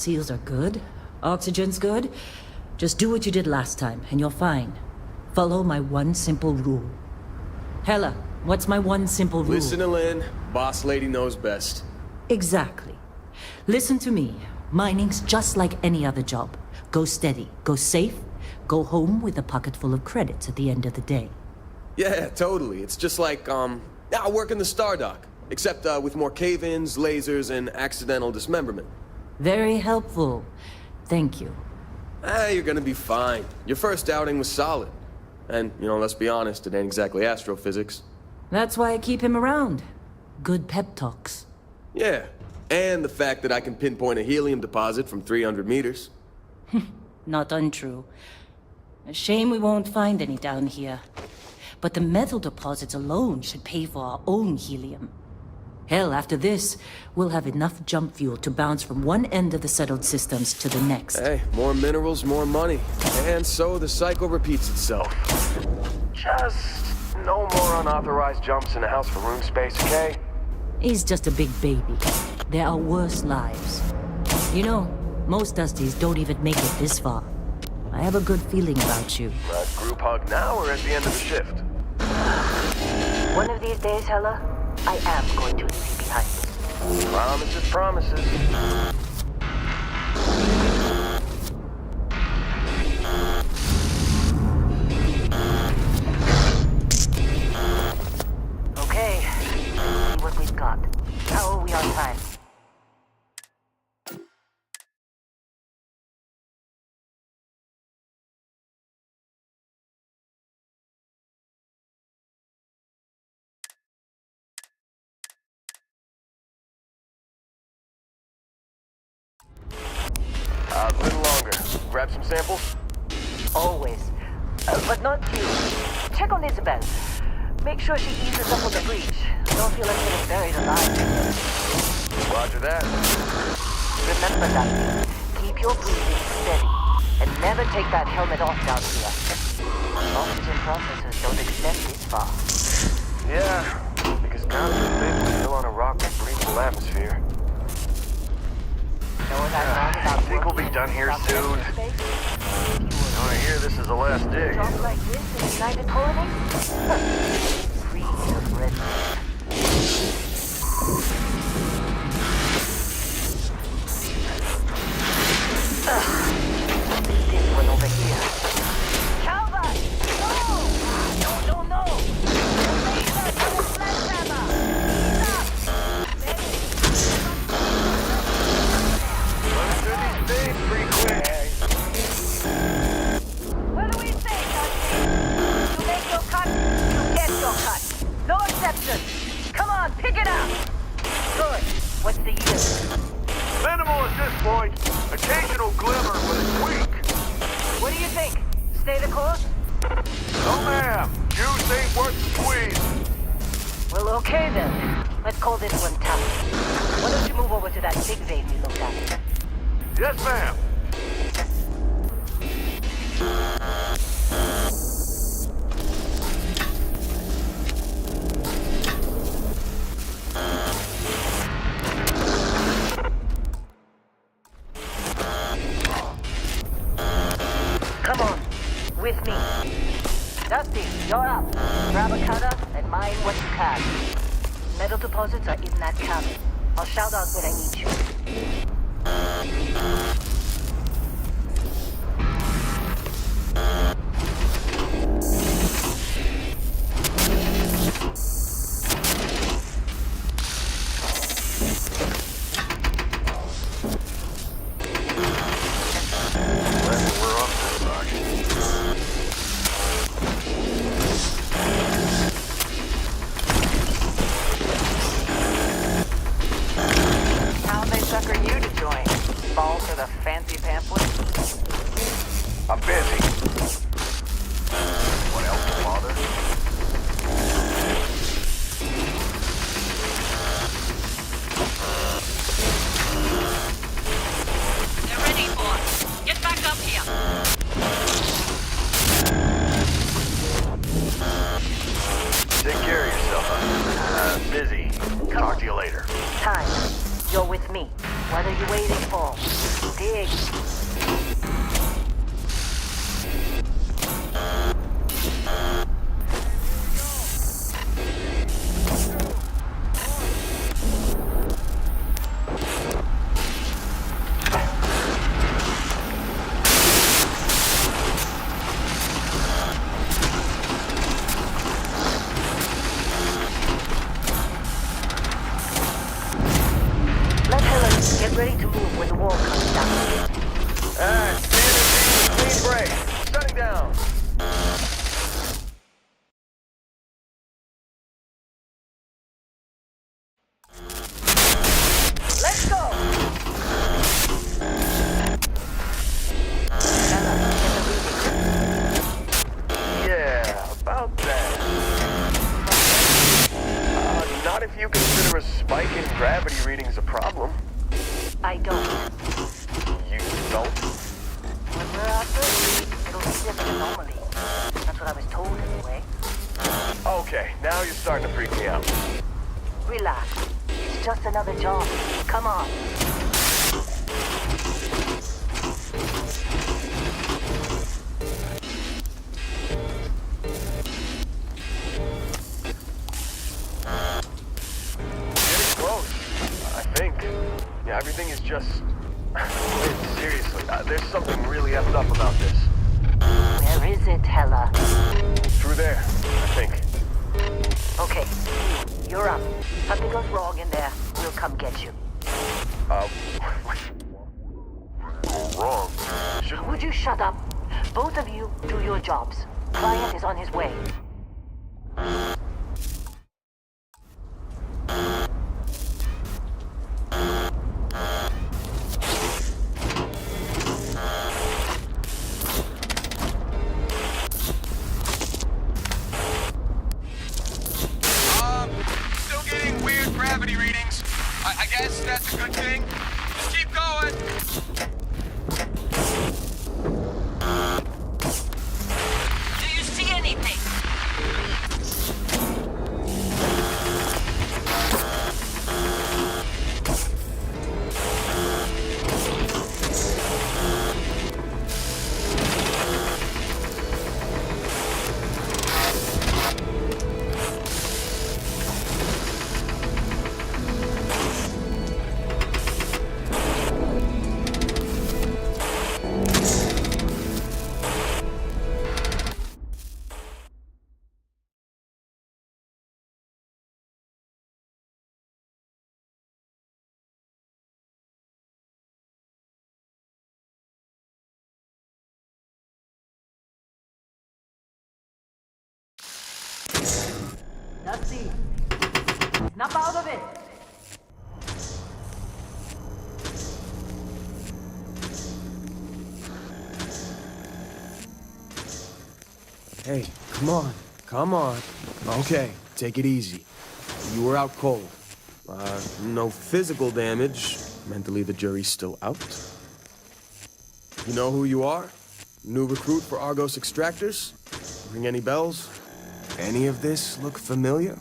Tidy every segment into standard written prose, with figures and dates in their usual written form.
seals are good. Oxygen's good. Just do what you did last time, and you're fine. Follow my one simple rule. Hella, what's my one simple rule? Listen to Lynn. Boss lady knows best. Exactly. Listen to me. Mining's just like any other job. Go steady, go safe, go home with a pocket full of credits at the end of the day. Yeah, totally. It's just like, I work in the Stardock. Except, with more cave-ins, lasers, and accidental dismemberment. Very helpful. Thank you. You're gonna be fine. Your first outing was solid. And, let's be honest, it ain't exactly astrophysics. That's why I keep him around. Good pep talks. Yeah, and the fact that I can pinpoint a helium deposit from 300 meters. Not untrue. A shame we won't find any down here. But the metal deposits alone should pay for our own helium. Hell, after this, we'll have enough jump fuel to bounce from one end of the settled systems to the next. Hey, more minerals, more money. And so the cycle repeats itself. Just no more unauthorized jumps in the house for room space, okay? He's just a big baby. There are worse lives. Most Dusties don't even make it this far. I have a good feeling about you. A group hug now or at the end of the shift? One of these days, Hella, I am going to leave you behind. Promises, promises. Okay, see what we've got. How are we on time? A little longer. Grab some samples? Always. But not you. Check on Isabel. Make sure she eases up on the breach. Don't feel like getting buried alive. Roger that. Remember that. Keep your breathing steady. And never take that helmet off down here. Oxygen processors don't extend this far. Yeah, because God forbid we're still on a rock with breathable atmosphere. I think we'll be done here soon. I hear this is the last dig. Jobs like this in United Colonies? Breed of red. This one over here. Calvert! No! No! Laser from the sledgehammer! What do we say, Dusty? You make your cut, you get your cut. No exceptions. Come on, pick it up. Good. What's the yield? Minimal at this point. Occasional glimmer, but it's weak. What do you think? Stay the course? No, ma'am. Juice ain't worth the squeeze. Well, okay then. Let's call this one tough. Why don't you move over to that big vein we looked at? Yes, ma'am. Come on, with me. Dusty, you're up. Grab a cutter and mine what you can. Metal deposits are in that cabin. I'll shout out when I need you. How they sucker you to join? Fall for the fancy pamphlet? I'm busy. What else, Father? They're ready, boss. Get back up here. Take care of yourself, huh? Busy. Talk to you later. Time. You're with me. What are you waiting for? Dig. Let Helen get ready to move when the wall comes down. Standard clean break. Shutting down. Let's go! Helen, get the reading. Yeah, about that. Not if you consider a spike in gravity readings a problem. I don't. You don't? When we're out there, it'll be just an anomaly. That's what I was told anyway. Okay, now you're starting to freak me out. Relax. It's just another job. Come on. Getting close, I think. Yeah, everything is just... Wait, seriously, there's something really effed up about this. Where is it, Hella? Through there, I think. Okay, you're up. Something goes wrong in there, we'll come get you. Wrong. Shouldn't Would you shut up? Both of you do your jobs. Client is on his way. Still getting weird gravity readings. I guess that's a good thing. Just keep going. Do you see anything? Dusty, snap out of it. Hey, come on. Come on. Okay, take it easy. You were out cold. No physical damage. Mentally, the jury's still out. You know who you are? New recruit for Argos Extractors? Ring any bells? Any of this look familiar?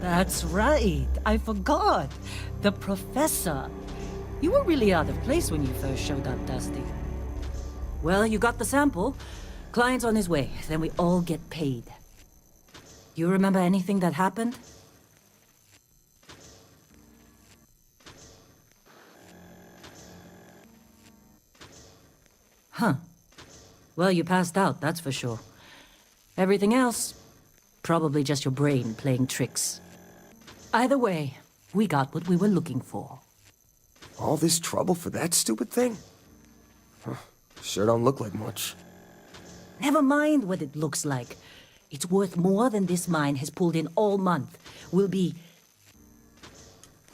That's right. I forgot. The professor. You were really out of place when you first showed up, Dusty. Well, you got the sample. Client's on his way. Then we all get paid. You remember anything that happened? Huh. Well, you passed out, that's for sure. Everything else, probably just your brain playing tricks. Either way, we got what we were looking for. All this trouble for that stupid thing? Huh. Sure don't look like much. Never mind what it looks like. It's worth more than this mine has pulled in all month. We'll be...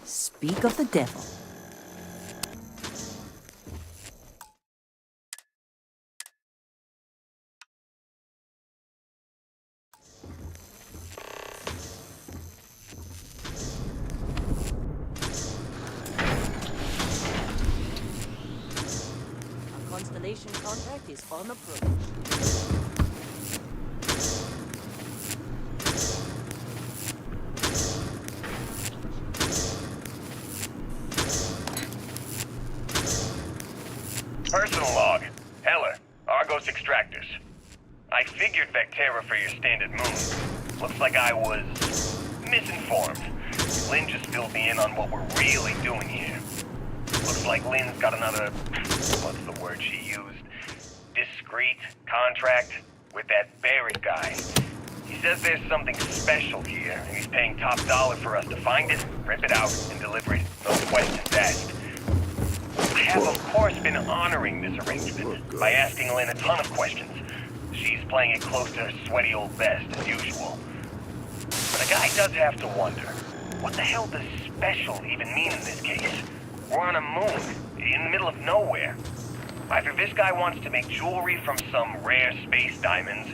Speak of the devil. Our Constellation contract is on approach. Personal log. Heller, Argos Extractors. I figured Vectera for your standard moon. Looks like I was misinformed. Lynn just filled me in on what we're really doing here. Looks like Lynn's got another, what's the word she used? Discreet contract with that Barrett guy. He says there's something special here, and he's paying top dollar for us to find it, rip it out, and deliver it. No questions asked. I have, of course, been honoring this arrangement by asking Lynn a ton of questions. She's playing it close to her sweaty old best, as usual. But a guy does have to wonder, what the hell does special even mean in this case? We're on a moon, in the middle of nowhere. Either this guy wants to make jewelry from some rare space diamonds,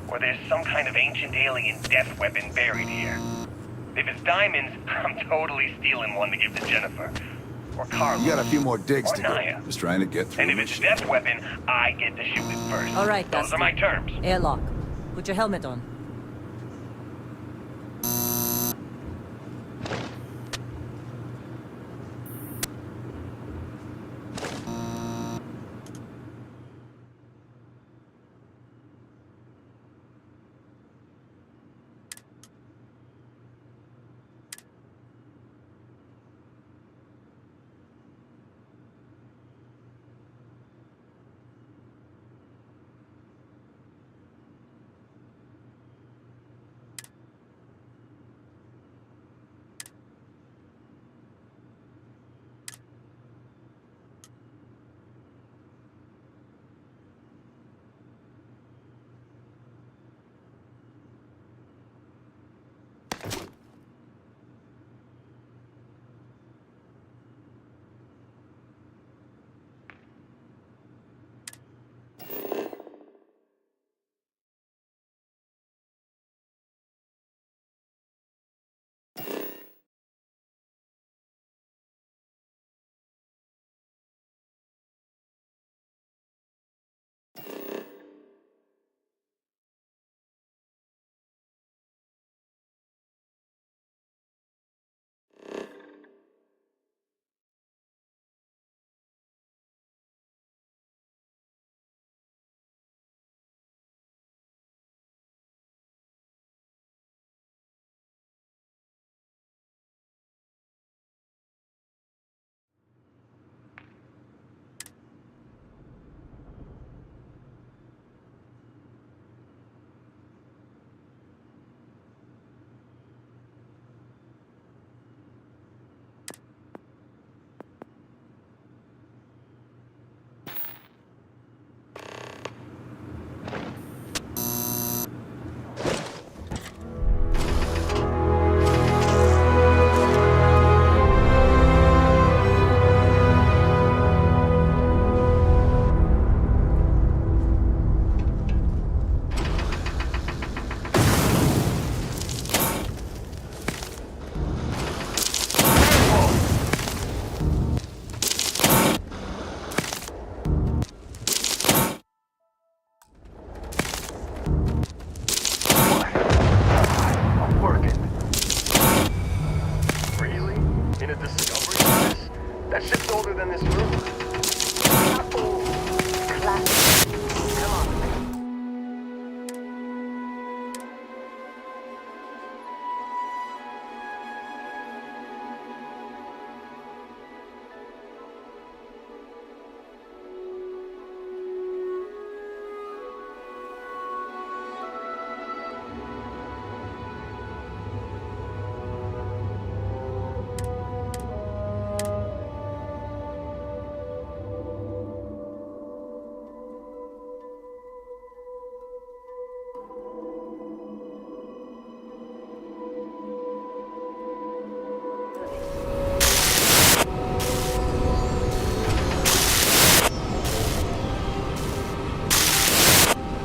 or there's some kind of ancient alien death weapon buried here. If it's diamonds, I'm totally stealing one to give to Jennifer. Or Carla. You got a few more digs or to Naya. go. Just trying to get through. And if it's a death weapon, I get to shoot it first. All right, Those Dusty. are my terms. Airlock. Put your helmet on.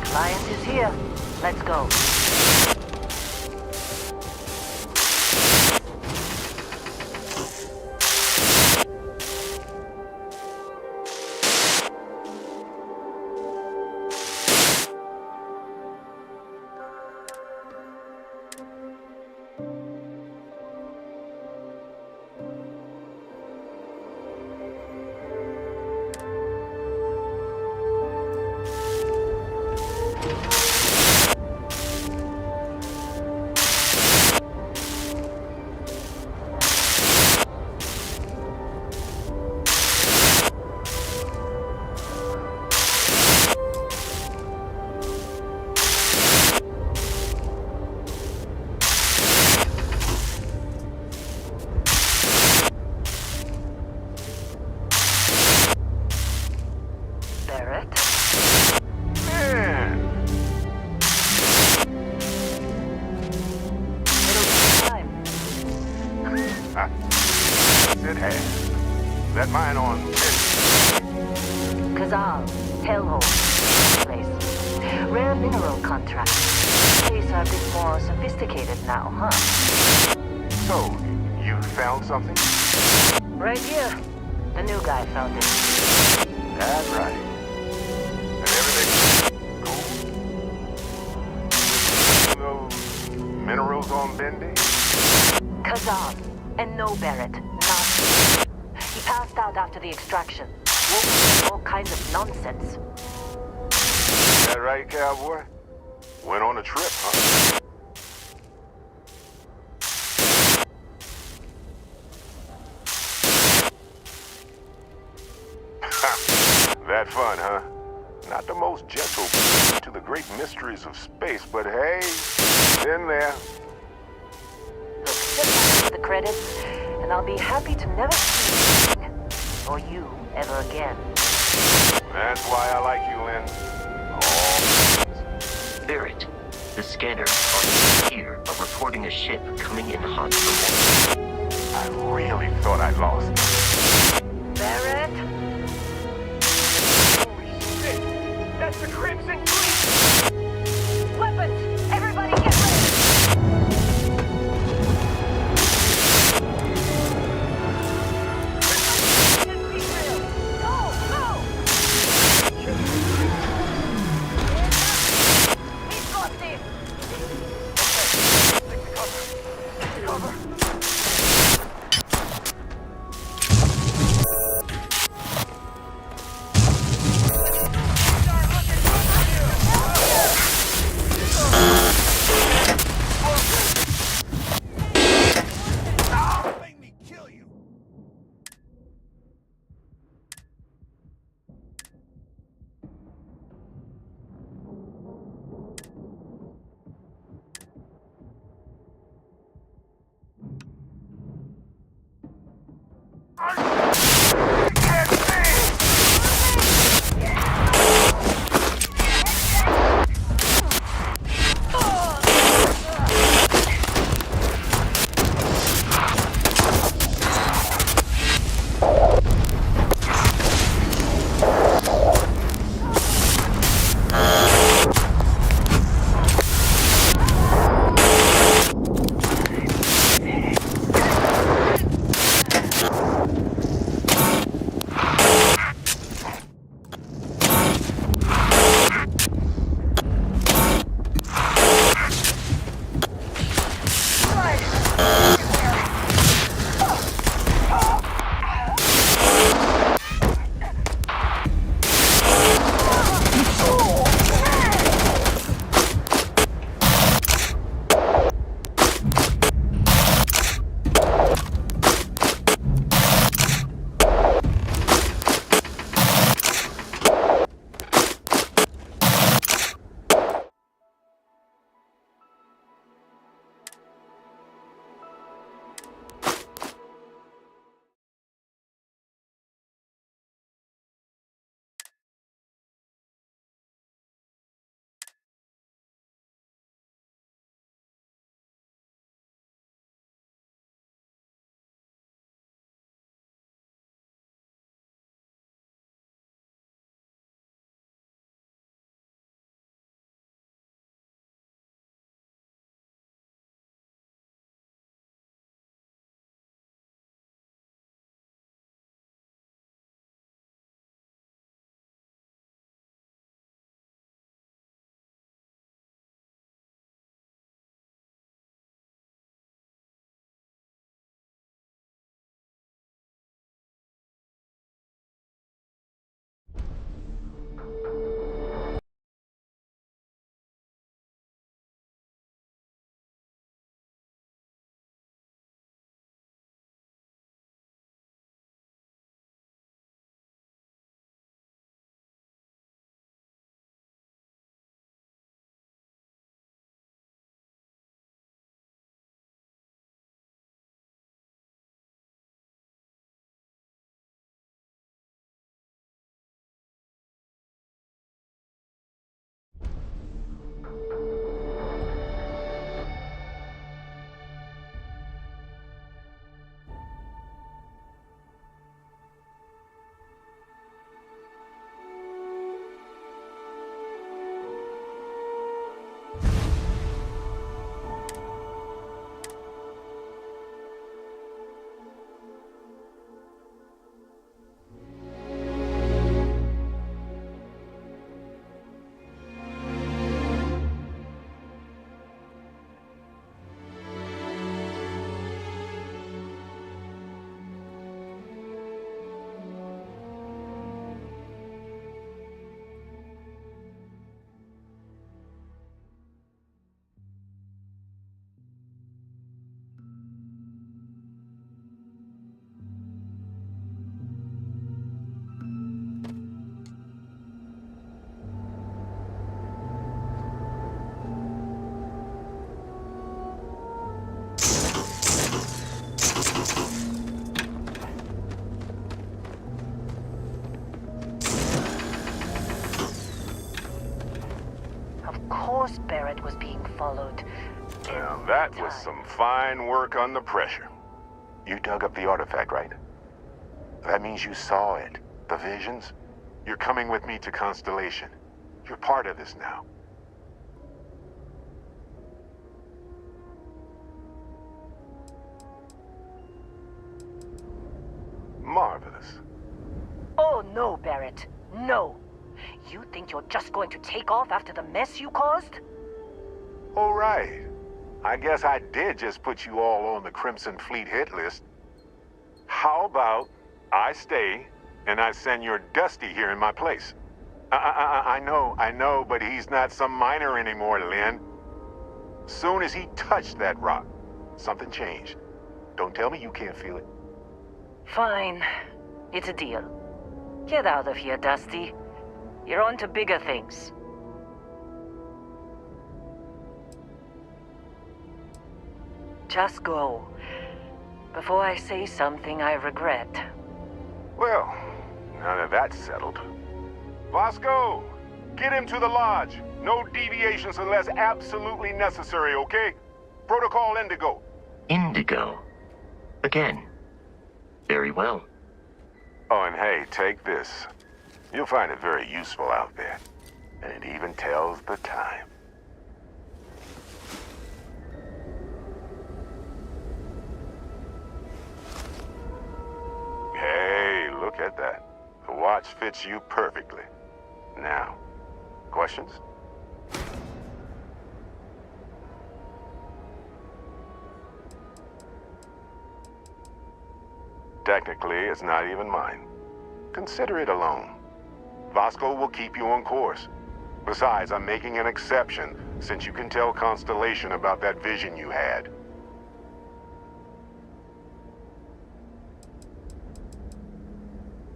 Client is here. Let's go. Barrett? Man, It'll take time. it has. That mine on Kazal, Hellhole, place. Rare mineral contract. Place are a bit more sophisticated now, huh? So, you found something? Right here. The new guy found it. That's right. And everything cool? Those minerals on Bendy? Kazan. And no Barrett. None. He passed out after the extraction. Woke up all kinds of nonsense. That right, cowboy? Went on a trip, huh? That fun, huh? Not the most gentle to the great mysteries of space, but hey, been there. Look, just give the credits, and I'll be happy to never see you or you ever again. That's why I like you, Lynn. Oh. Barrett, the scanners on here are reporting a ship coming in hot from orbit. I really thought I lost it. Barrett? Holy shit! That's the Crimson Fleet! Weapons! Everybody get ready! Go! Go! He's got this! Take the cover. Take the cover. course Barrett was being followed. Well, that was some fine work under pressure. You dug up the artifact, right? That means you saw it. The visions? You're coming with me to Constellation. You're part of this now. Marvelous. Oh no, Barrett. No. You think you're just going to take off after the mess you caused? All right. I guess I did just put you all on the Crimson Fleet hit list. How about I stay and I send your Dusty here in my place? I know, but he's not some miner anymore, Lynn. Soon as he touched that rock, something changed. Don't tell me you can't feel it. Fine. It's a deal. Get out of here, Dusty. You're on to bigger things. Just go. Before I say something I regret. Well, now that that's settled. Vasco, get him to the lodge. No deviations unless absolutely necessary, okay? Protocol Indigo. Indigo. Again. Very well. Oh, and hey, take this. You'll find it very useful out there. And it even tells the time. Hey, look at that. The watch fits you perfectly. Now, questions? Technically, it's not even mine. Consider it a loan. Vasco will keep you on course. Besides, I'm making an exception since you can tell Constellation about that vision you had.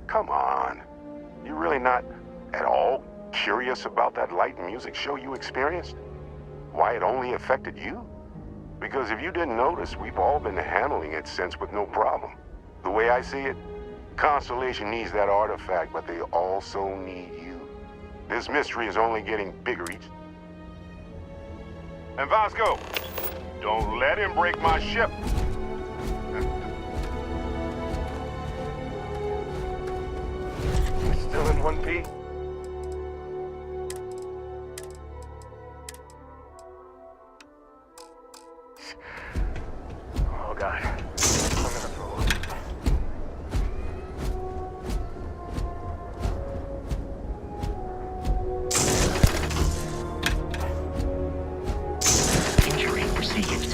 Come on. You really not at all curious about that light and music show you experienced? Why it only affected you? Because if you didn't notice, we've all been handling it since with no problem. The way I see it, Constellation needs that artifact, but they also need you. This mystery is only getting bigger each... And Vasco, don't let him break my ship. Still in 1P? Oh, God. I'm gonna throw up. Injury received.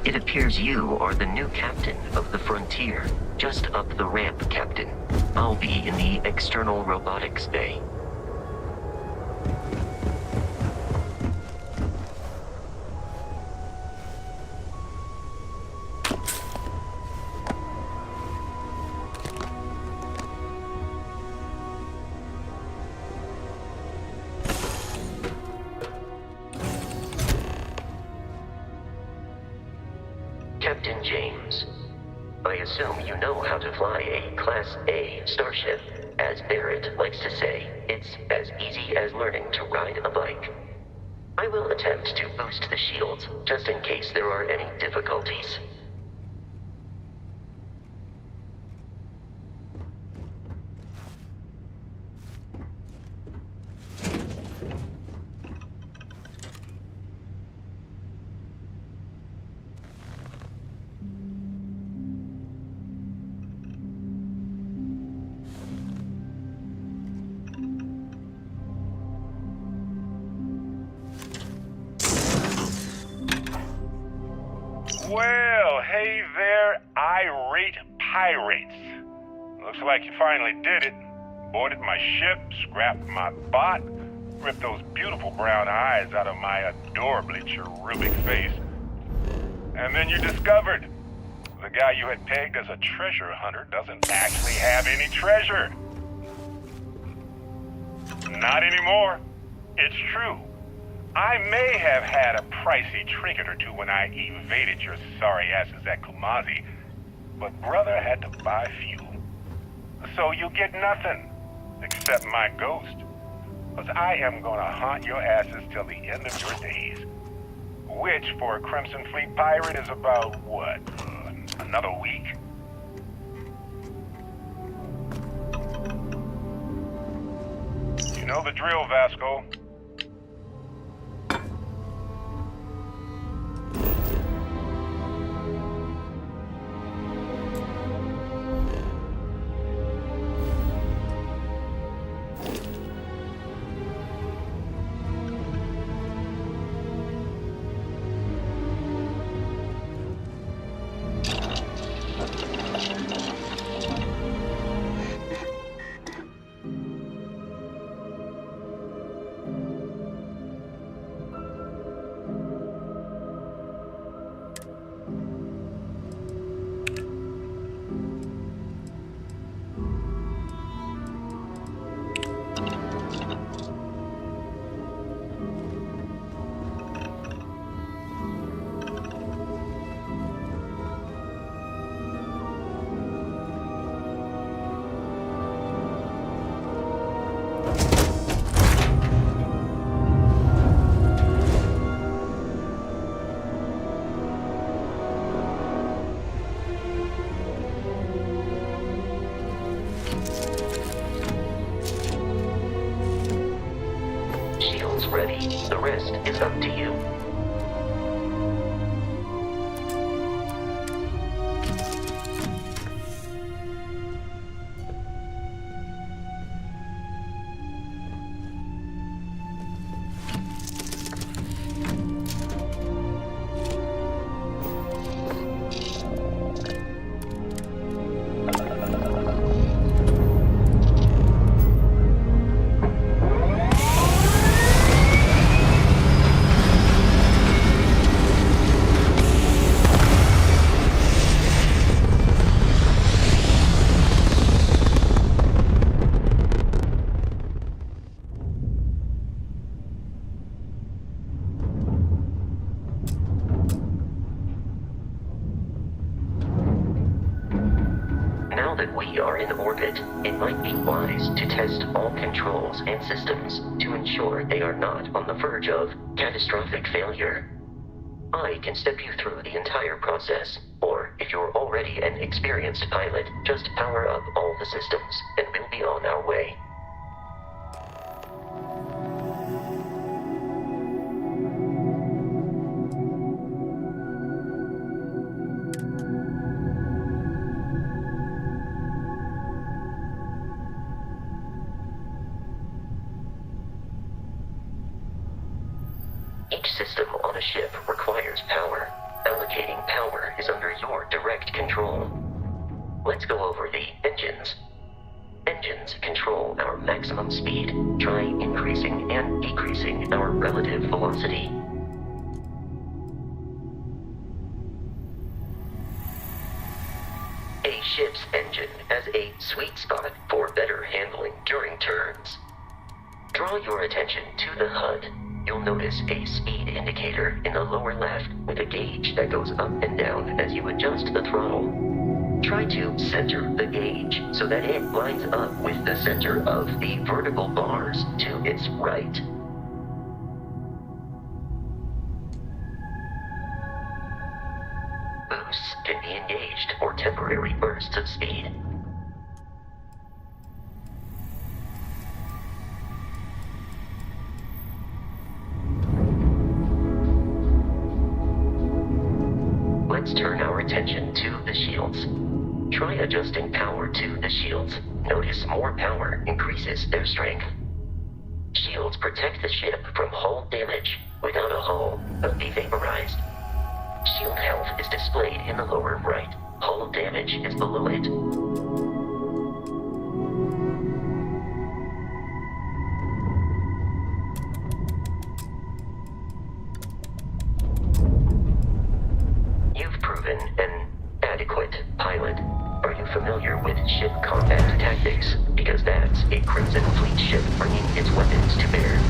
It appears you are the new captain of the Frontier. Just up the ramp, Captain. I'll be in the external robotics bay. Captain James, I assume you know how to fly a Class A starship. As Barrett likes to say, it's as easy as learning to ride a bike. I will attempt to boost the shields, just in case there are any difficulties. Well, hey there, irate pirates. Looks like you finally did it. Boarded my ship, scrapped my bot, ripped those beautiful brown eyes out of my adorably cherubic face. And then you discovered the guy you had pegged as a treasure hunter doesn't actually have any treasure. Not anymore. It's true. I may have had a pricey trinket or two when I evaded your sorry asses at Kumazi, but brother had to buy fuel. So you get nothing, except my ghost. Because I am gonna haunt your asses till the end of your days. Which, for a Crimson Fleet pirate, is about, what, another week? You know the drill, Vasco. Ready. The rest is up to you. That we are in orbit, it might be wise to test all controls and systems to ensure they are not on the verge of catastrophic failure. I can step you through the entire process, or if you're already an experienced pilot, just power up all the systems, and we'll be on our way. Each system on a ship requires power. Allocating power is under your direct control. Let's go over the engines. Engines control our maximum speed. Try increasing and decreasing our relative velocity. A ship's engine has a sweet spot for better handling during turns. Draw your attention to the HUD. You'll notice a speed indicator in the lower left with a gauge that goes up and down as you adjust the throttle. Try to center the gauge so that it lines up with the center of the vertical bars to its right. Boosts can be engaged for temporary bursts of speed. Let's turn our attention to the shields. Try adjusting power to the shields. Notice more power increases their strength. Shields protect the ship from hull damage. Without a hull, it'll be vaporized. Shield health is displayed in the lower right. Hull damage is below it. An adequate pilot. Are you familiar with ship combat tactics? Because that's a Crimson Fleet ship bringing its weapons to bear.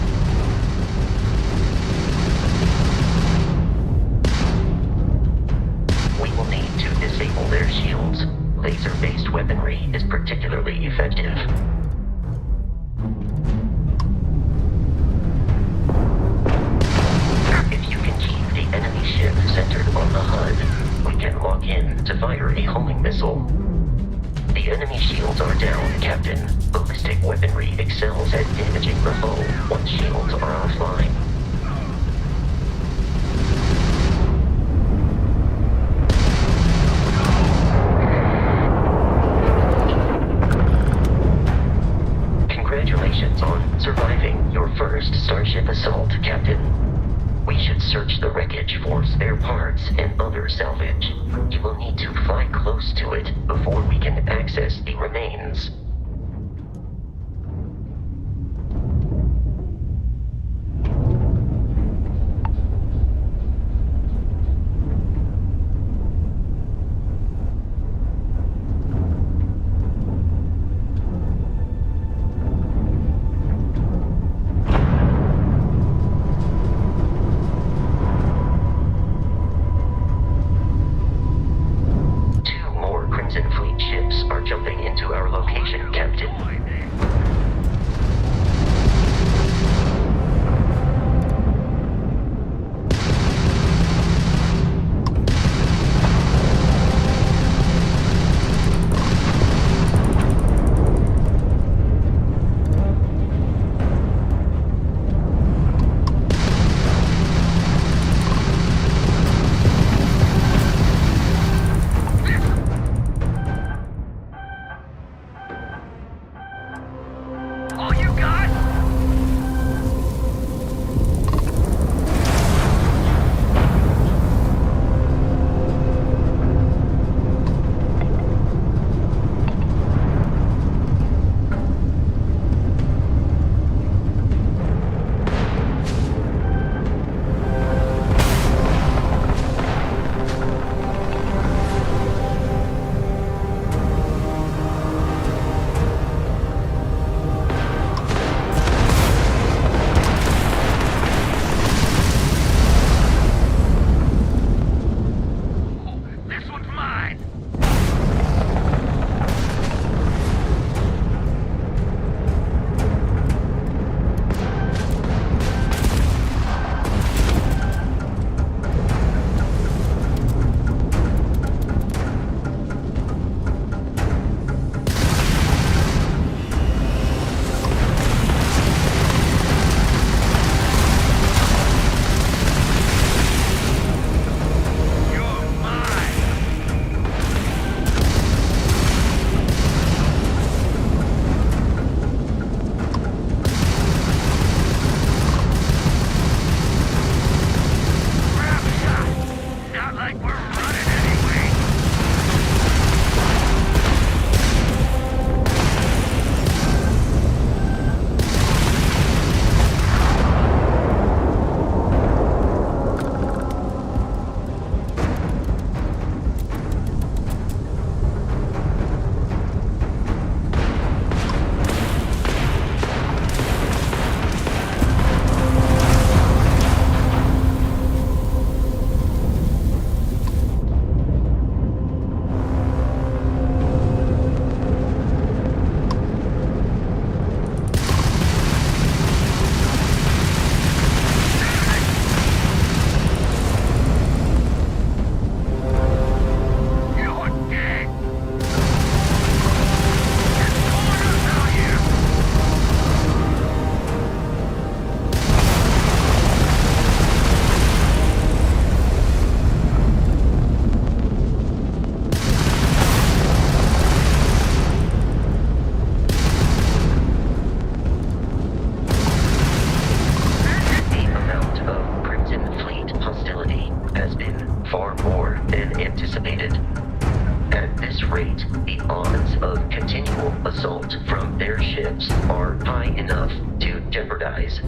We will need to disable their shields. Laser-based weaponry is particularly effective. search the wreckage for spare parts and other salvage. You will need to fly close to it before we can access the remains.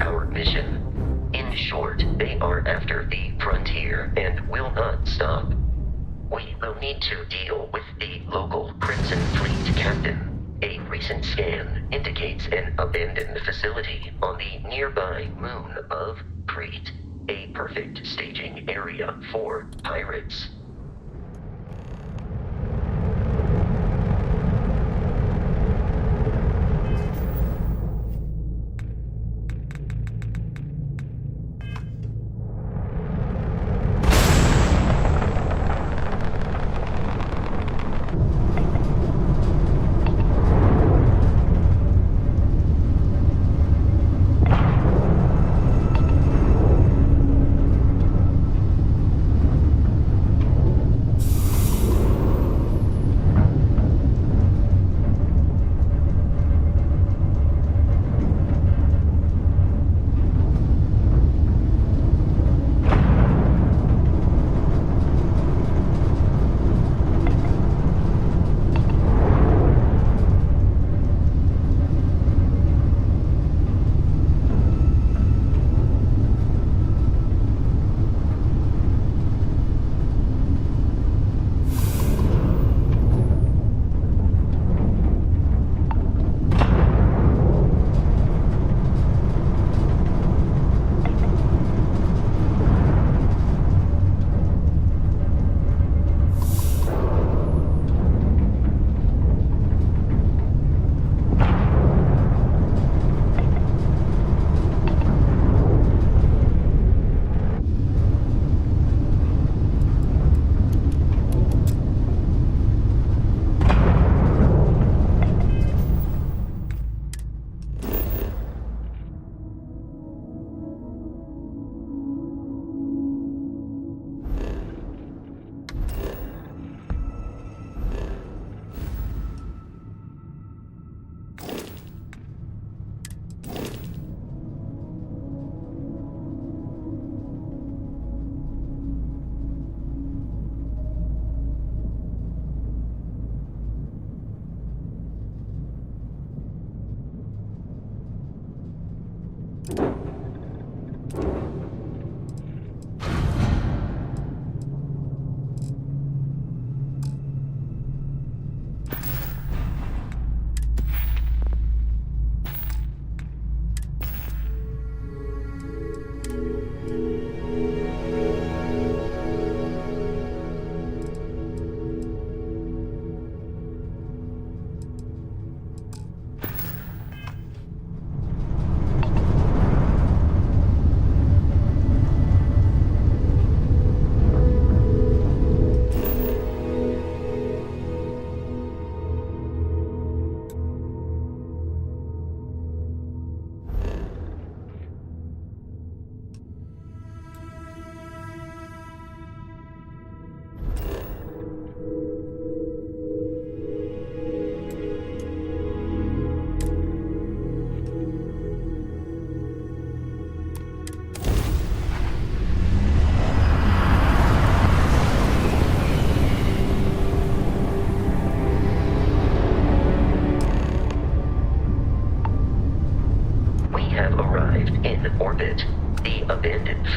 Our mission. In short, they are after the frontier and will not stop. We will need to deal with the local Crimson Fleet captain. A recent scan indicates an abandoned facility on the nearby moon of Crete, a perfect staging area for pirates.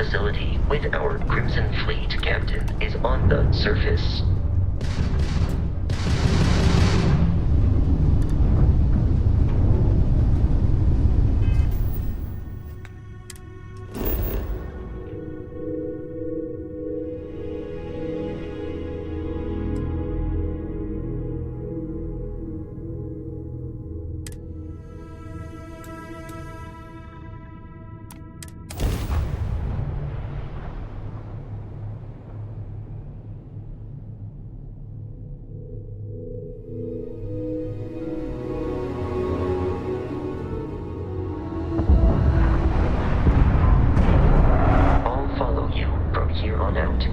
facility with our Crimson Fleet captain is on the surface.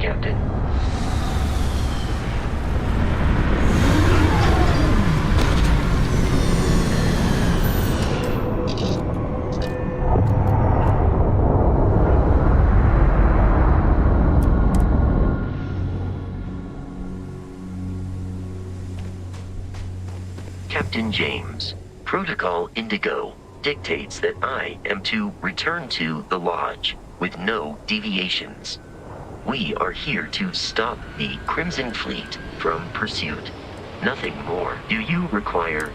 Captain. Captain James, Protocol Indigo dictates that I am to return to the Lodge with no deviations. We are here to stop the Crimson Fleet from pursuit. Nothing more. Do you require...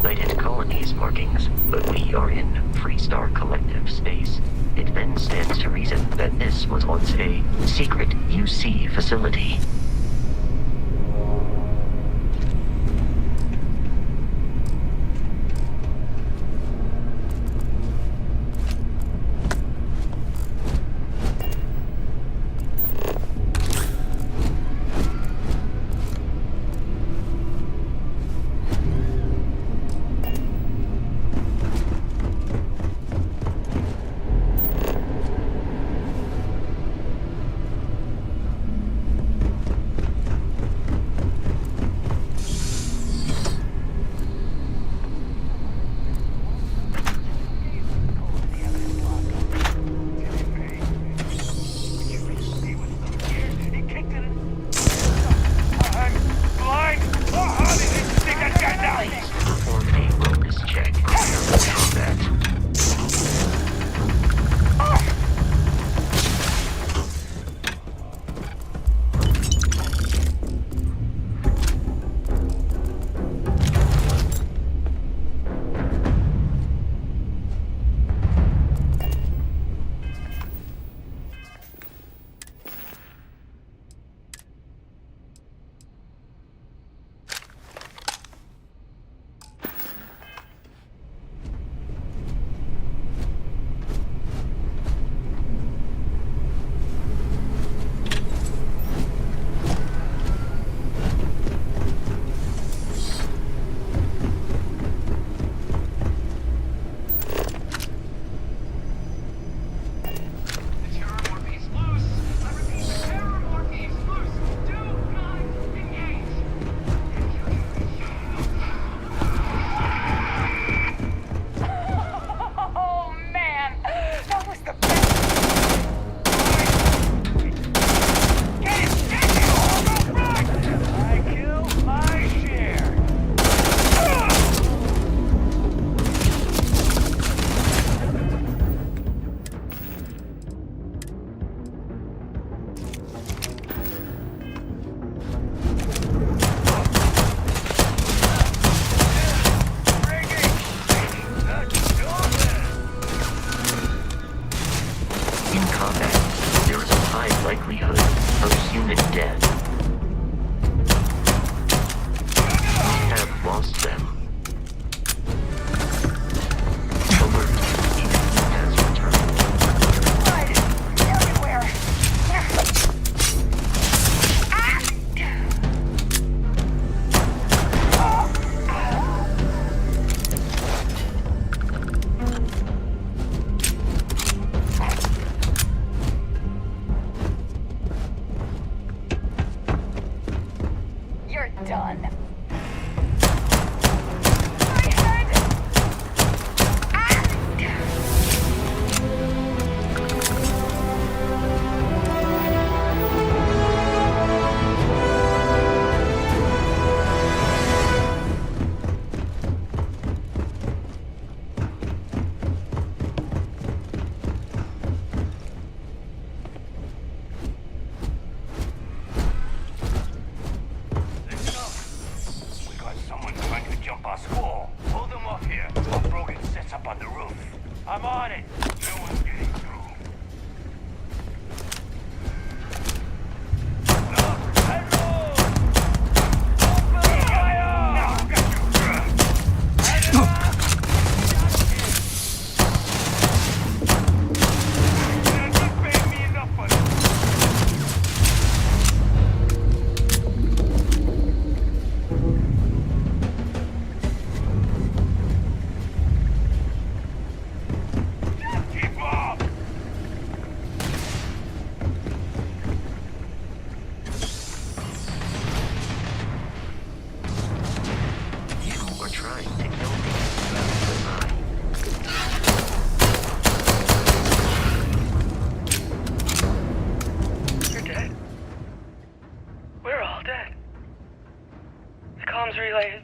United Colonies markings, but we are in Freestar Collective space. It then stands to reason that this was once a secret UC facility. I'm on it. No one's getting through. Lock and load! Open fire! Now I got you. Head it up! You're not paying me enough for this. Keep up! You are trying to kill me. But You're dead. We're all dead. The comms relayed.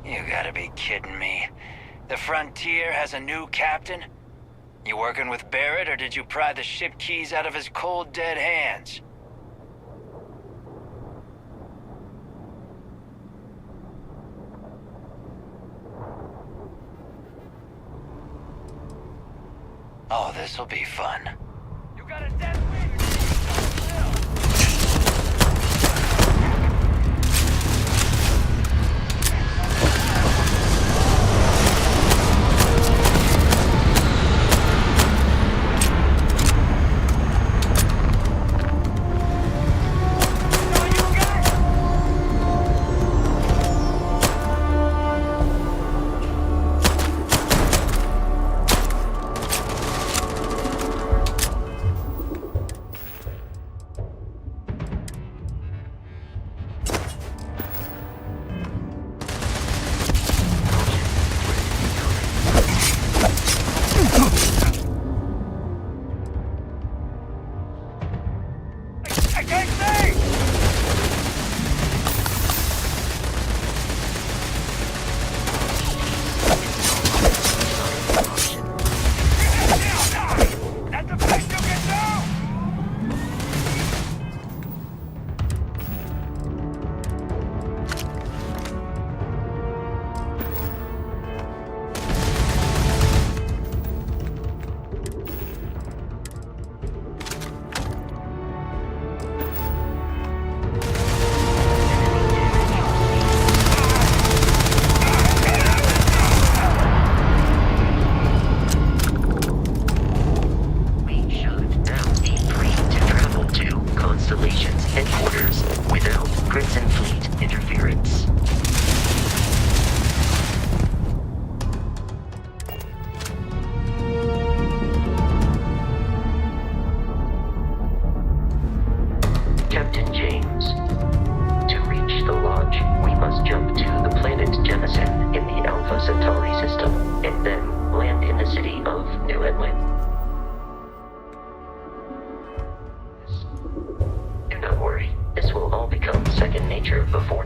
You gotta be kidding me. The Frontier has a new captain? You working with Barrett, or did you pry the ship keys out of his cold, dead hands? Oh, this'll be fun. You got a dead wing!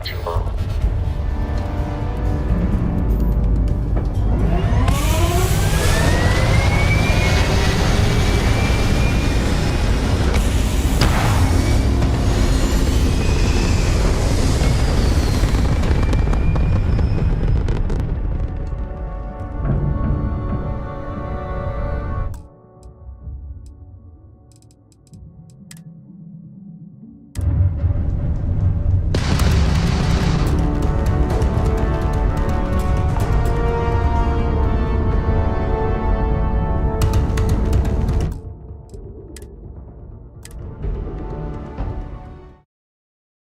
too long.